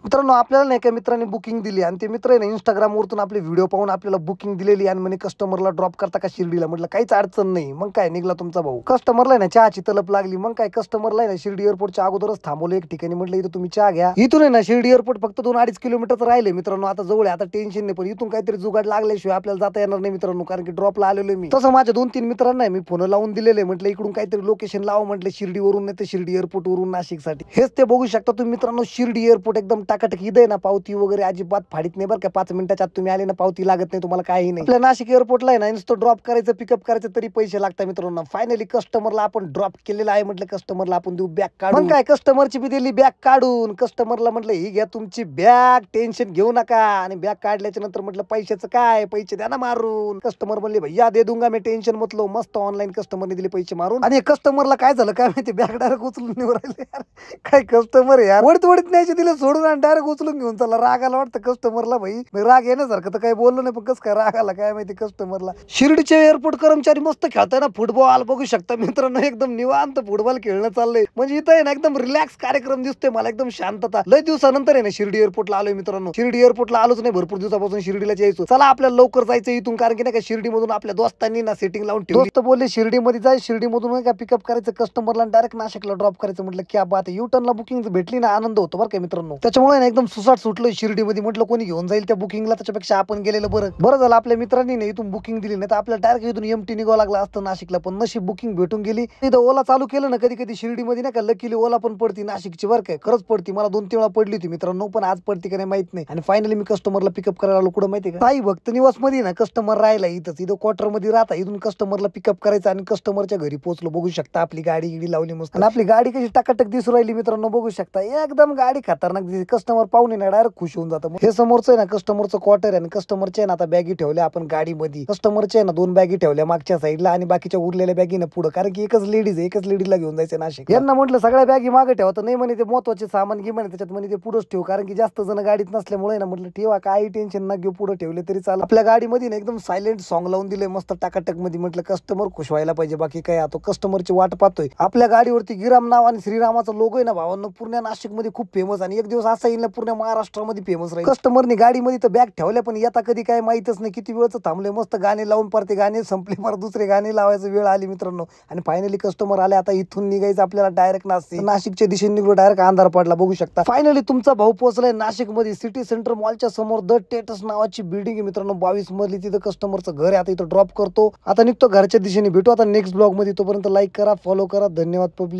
मित्रांनो आपल्याला नाही का मित्रांनी बुकिंग दिली आणि ते मित्र आहे ना Instagram वरतून आपले व्हिडिओ पाहून आपल्याला बुकिंग दिलेली आणि म्हणे कस्टमरला ड्रॉप करता का शिर्डीला. म्हटलं काहीच अडचण नाही. मग काय निघला तुमचा भाऊ. कस्टमरला आहे ना चहाची तलप लागली. मग काय कस्टमरला आहे ना शिर्डी एअरपोर्टच्या अगोदरच थांबवलं एक ठिकाणी. म्हटलं इथं तुम्ही चहा घ्या. इथून आहे ना शिर्डी एअरपोर्ट फक्त 2-2.5 किलोमीटर राहिले मित्रांनो. आता जवळ आहे, आता टेन्शन नाही. पण इथून काहीतरी जुगाड लागल्याशिवाय आपल्याला जाता येणार नाही मित्रांनो, कारण की ड्रॉपला आलेलो मी. तसं माझ्या 2-3 मित्रांना मी फोन लावून दिलेले. म्हटलं इकडून काहीतरी लोकेशन लावा म्हटलं शिर्डीवरून, नाही तर शिर्डी एअरपोर्ट वरून नाशिकसाठी. हेच ते बघू शकता तुम्ही मित्रांनो, शिर्डी एअरपोर्ट एकदम टाकाटक. इथं आहे ना पावती वगैरे अजिबात फाडीत नाही बरं का. 5 मिनिटाच्या आत तुम्ही आले ना पावती लागत नाही तुम्हाला, काही नाही. आपल्या नाशिक एअरपोर्टला आहे ना नुसतं ड्रॉप करायचं पिकअप करायचं तरी पैसे लागतात मित्रांनो. फायनली कस्टमरला आपण ड्रॉप केलेला आहे. म्हटलं कस्टमरला आपण देऊ बॅग काढून. मग काय कस्टमरची बी दिली बॅग काढून. कस्टमरला म्हटलं ही घ्या तुमची बॅग, टेन्शन घेऊ नका. आणि बॅग काढल्याच्या नंतर म्हटलं पैशाचं काय, पैसे द्या ना मारून. कस्टमर म्हणले भैया दे दूंगा मी, टेन्शन मतलो. मस्त ऑनलाईन कस्टमरने दिले पैसे मारून. आणि कस्टमरला काय झालं काय माहिती, बॅग डायरेक्ट उचलून निघून राहिले यार. काय कस्टमर यार, वडीत न्यायचे दिले सोडून आणि डायरेक्ट उचलून घेऊन चला. राग आला वाटतं कस्टमरला. भाई राग येण्यासारखं तर काही बोललो नाही, पण कसं काय राग आला काय माहिती कस्टमरला. शिर्डीचे एअरपोर्ट कर्मचारी मस्त खेळताना फुटबॉल बघू शकता मित्रांनो. एकदम निवांत फुटबॉल खेळणं चाललंय. म्हणजे इथं आहे ना एकदम रिलॅक्स कार्यक्रम दिसतोय मला, एकदम शांतता. लय दिवसानंतर आहे ना शिर्डी एअरपोर्टला आलोय मित्रांनो. शिर्डी एअरपोर्टला आलोच नाही भरपूर दिवसापासून, शिर्डीला यायचो. चला आपल्याला लवकर जायचं इथून, कारण की नाही का शिर्डी मधून आपल्या दोस्तांनी ना सेटिंग लावून ठेवली. दोस्त बोलले शिर्डीमध्ये जाय, शिर्डी मधून का पिकअप करायचं कस्टमरला डायरेक्ट नाशिकला ड्रॉप करायचं. म्हटलं क्या बात आहे. युटर्नला बुकिंग भेटली ना आनंद होतो बरं का मित्रांनो. त्याच्यामुळे ना एकदम सुसाट सुटलं शिर्डीमध्ये. म्हटलं कोणी घेऊन जाईल त्या बुकिंगला, त्याच्यापेक्षा आपण गेलेलं बरं झालं. आपल्या मित्रांनी नाही इथून बुकिंग दिली, नाही तर आपल्याला डायरेक्ट इथून एमटी निघावं लागलं असतं नाशिकला. पण नशीब बुकिंग भेटून गेली. इथं ओला चालू केलं ना, कधी कधी शिर्डीमध्ये नाही का लकीली ओला पण पडती नाशिकची बरं काय, खरंच पडती. मला 2-3 वेळा पडली होती मित्रांनो, पण आज पडती का नाही माहित नाही. आणि फायनली मी कस्टमरला पिकअप करायला आलो. कुठं माहिती का, साई भक्त निवास मध्ये ना कस्टमर राहिला इथंच. इथं क्वार्टर मध्ये राहता. इथून कस्टमरला पिकअप करायचं आणि कस्टमरच्या घरी पोहोचलो. बघू शकता आपली गाडी गिडी लावली मस्त. आणि आपली गाडी कशी टाकाटक दिसू राहिली मित्रांनो, बघू शकता. एकदम गाडी खतरनाक दिसते. कस्टमर पाहून ना डायरेक्ट खुश होऊन जातं. हे समोरचं आहे ना कस्टमरचं क्वार्टर आहे आणि कस्टमरचे आहे ना आता बॅगी ठेवल्या आपण गाडीमध्ये. कस्टमरचे आहे ना 2 बॅगी ठेवल्या मागच्या साईडला आणि बाकीच्या उरलेल्या बॅगी ना पुढे, कारण की एकच लेडीजला घेऊन जायचं नाशिक. यांना म्हटलं सगळ्या बॅगी मागे ठेवा, तर नाही म्हणे ते महत्वाचे सामान घे म्हणे त्याच्यात, म्हणे ते पुढेच ठेव, कारण की जास्त जण गाडीत नसल्यामुळे ना. म्हटलं ठेवा काही टेन्शन ना घेऊ, पुढे ठेवले तरी चालेल. आपल्या गाडीमध्ये ना एकदम सायलेंट सॉंग लावून दिले मस्त टाकाटक मध्ये. म्हटलं कस्टमर खुश व्हायला पाहिजे, बाकी काय. आता कस्टमरची वाट पाहतोय. आपल्या गाडीवरती गिराम नाव आणि श्रीरामाचा लोगो आहे ना भावांनो, पूर्ण नाशिक मध्ये खूप फेमस. आणि एक दिवस असा येईल ना पूर्ण महाराष्ट्रामध्ये फेमस राहील. कस्टमरने गाडीमध्ये तर बॅग ठेवल्या, पण येता कधी काय माहितच नाही. किती वेळचं थांबले, मस्त गाणे लावून परत गाणे संपले, परत दुसरे गाणे लावायचं वेळ आली मित्रांनो. आणि फायनली कस्टमर आले. आता इथून निघायचं आपल्याला डायरेक्ट नाशिकच्या दिशेने निघलो. डायरेक्ट अंधार पडला बघू शकता. फायनली तुमचा भाऊ पोहोचलाय नाशिक मध्ये. सिटी सेंटर मॉलच्या समोर द टेटस नावाची बिल्डिंग आहे मित्रांनो, 22 मजली. तिथं कस्टमरचं घर आहे. आता इथं ड्रॉप करतो, आता निघतो घरच्या दिशेने. भेटू आता नेक्स्ट ब्लॉग मध्ये. तोपर्यंत लाईक करा, फॉलो करा. धन्यवाद पब्लिक.